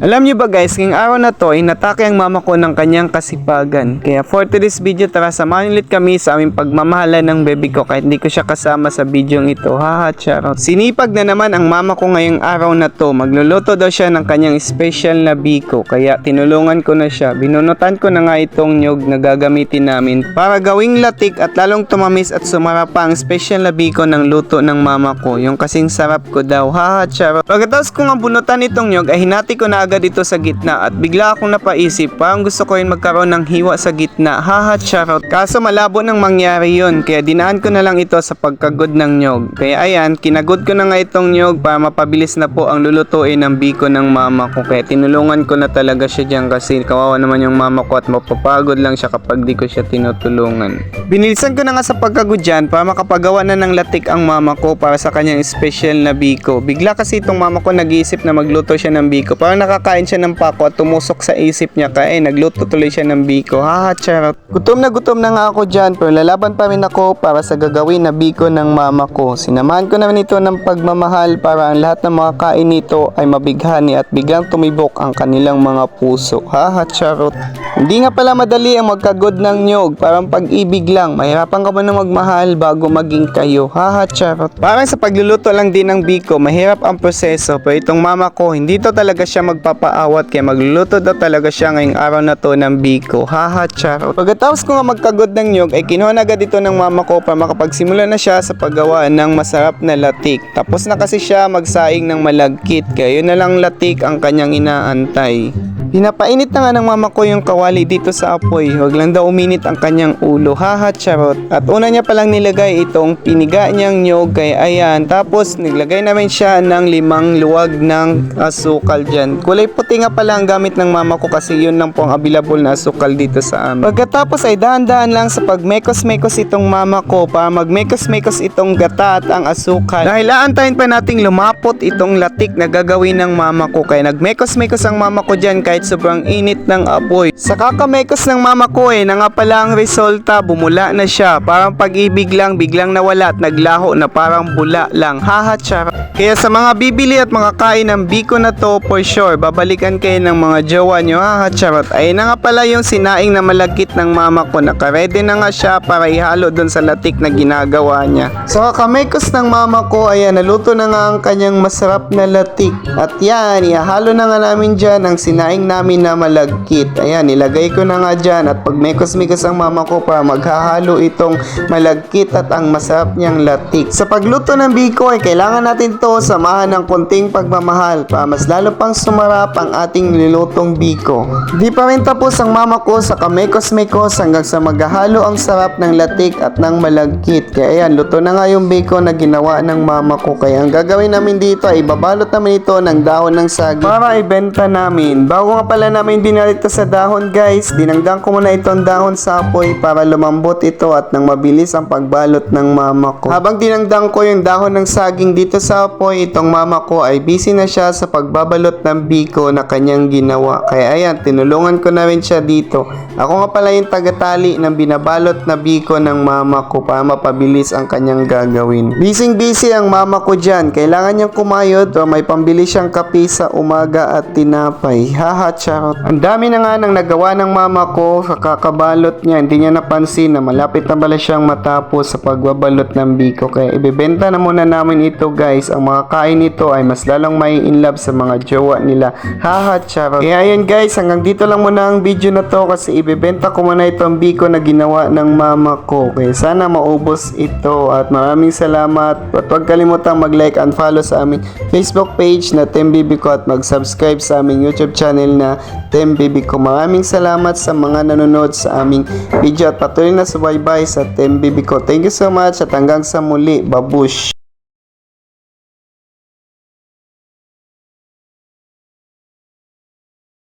Alam niyo ba guys, ngayong araw na to ay natake ang mama ko ng kanyang kasipagan. Kaya for today's video, tara samahan ulit kami sa aming pagmamahalan ng baby ko kahit hindi ko siya kasama sa bidyong ito. Haha, charot. Sinipag na naman ang mama ko ngayong araw na to. Magluluto daw siya ng kanyang special na biko. Kaya tinulungan ko na siya. Binunutan ko na nga itong nyog na gagamitin namin para gawing latik at lalong tumamis at sumara pa ang special na biko ng luto ng mama ko. Yung kasing sarap ko daw. Haha, charot. Pagkatapos ko nga bunutan itong nyog ay hinati ko na agad dito sa gitna at bigla akong napaisip, parang gusto ko rin magkaroon ng hiwa sa gitna. Haha, charot. Kaso malabo nang mangyari yun, kaya dinaan ko na lang ito sa pagkagod ng nyog. Kaya ayan, kinagod ko na nga itong nyog para mapabilis na po ang lulutuin ng biko ng mama ko. Kaya tinulungan ko na talaga siya dyan kasi kawawa naman yung mama ko at mapapagod lang siya kapag di ko siya tinutulungan. Binilisan ko na nga sa pagkagod dyan para makapagawa na ng latik ang mama ko para sa kanyang special na biko. Bigla kasi itong mama ko nag-iisip na magluto siya ng biko. Parang nakakain siya ng pako at tumusok sa isip niya kaya nagluto tuloy siya ng biko. Haha, charot. Gutom na nga ako dyan pero lalaban pa rin ako para sa gagawin na biko ng mama ko. Sinamahan ko naman ito ng pagmamahal para ang lahat ng mga kain nito ay mabighani at biglang tumibok ang kanilang mga puso. Haha, charot. Hindi nga pala madali ang magkagod ng nyog. Parang pag-ibig lang. Mahirapan ka ba na magmahal bago maging kayo? Haha, charot. Parang sa pagluluto lang din ng biko, mahirap ang proseso. Pero itong mama ko, hindi to talaga siya magpapaawat kaya magluluto daw talaga siya ngayong araw na to ng biko. Haha, charot. Pagkatapos ko nga magkagod ng nyog ay kinuha na agad ito ng mama ko para makapagsimula na siya sa paggawa ng masarap na latik. Tapos na kasi siya magsaing ng malagkit kaya yun na lang latik ang kanyang inaantay. Pinapainit na nga ng mama ko yung kawali dito sa apoy. Huwag lang daw uminit ang kanyang ulo. Haha, charot. At una niya palang nilagay itong piniga niyang nyog kay ayan. Tapos niglagay namin siya ng 5 luwag ng asukal dyan. Kulay puti nga pala ang gamit ng mama ko kasi yun lang po ang available na asukal dito sa amin. Pagkatapos ay dahan-dahan lang sa pagmekos-mekos itong mama ko para magmekos-mekos itong gata at ang asukal. Dahil aantayin pa nating lumapot itong latik na gagawin ng mama ko. Kaya nagmekos-mekos ang mama ko dyan kahit sobrang init ng apoy. Sa kakamekos ng mama ko na nga pala ang resulta, bumula na siya. Parang pag-ibig lang, biglang nawala at naglaho na parang bula lang. Haha, charot. Kaya sa mga bibili at mga kain ng biko na to, for sure, babalikan kayo ng mga jowa nyo. Haha, charot. Ayun na nga pala yung sinaing na malagkit ng mama ko. Nakaredy na nga siya para ihalo dun sa latik na ginagawa niya. Sa kakamekos ng mama ko, ayan, naluto na nga ang kanyang masarap na latik. At yan, ihalo na nga namin dyan ang sinaing namin na malagkit. Ayan, nilagay ko na nga dyan at pag mekos-mekos ang mama ko para maghahalo itong malagkit at ang masarap niyang latik. Sa pagluto ng biko ay kailangan natin to samahan ng konting pagmamahal para mas lalo pang sumarap ang ating nilutong biko. Di pa rin tapos ang mama ko sa kamekos-mekos hanggang sa maghahalo ang sarap ng latik at ng malagkit. Kaya ayan, luto na nga yung biko na ginawa ng mama ko. Kaya ang gagawin namin dito ay babalot namin ito ng dahon ng saging para ibenta namin. Bago nga pala namin dinalito sa dahon guys, dinanggang ko muna itong dahon sa apoy para lumambot ito at nang mabilis ang pagbalot ng mama ko. Habang dinangdang ko yung dahon ng saging dito sa apoy, itong mama ko ay busy na siya sa pagbabalot ng biko na kanyang ginawa. Kaya ayan, tinulungan ko na rin siya dito. Ako nga pala yung tagatali ng binabalot na biko ng mama ko para mapabilis ang kanyang gagawin. Busy ang mama ko dyan. Kailangan niyang kumayod o may pambili siyang kape sa umaga at tinapay. Haha, charot. Ang dami na nga nang nagawa ng mama ko sa kakabalot niya. Hindi niya napansin na malapit na pala siyang matapos sa pagbabalot ng biko. Kaya ibebenta na muna namin ito guys. Ang mga kain nito ay mas lalong may in love sa mga jowa nila. Haha, charot. Kaya ayan guys, hanggang dito lang muna ang video na to kasi ibebenta ko muna itong biko na ginawa ng mama ko. Kaya sana maubos ito at maraming salamat. At huwag kalimutang mag-like and follow sa aming Facebook page na Team Bibi ko at mag-subscribe sa aming YouTube channel na Team Bibi ko. Maraming salamat sa mga nanonood sa aming video at patuloy na subaybay sa Team Bibi ko. Thank you so much at hanggang sa muli. Babush!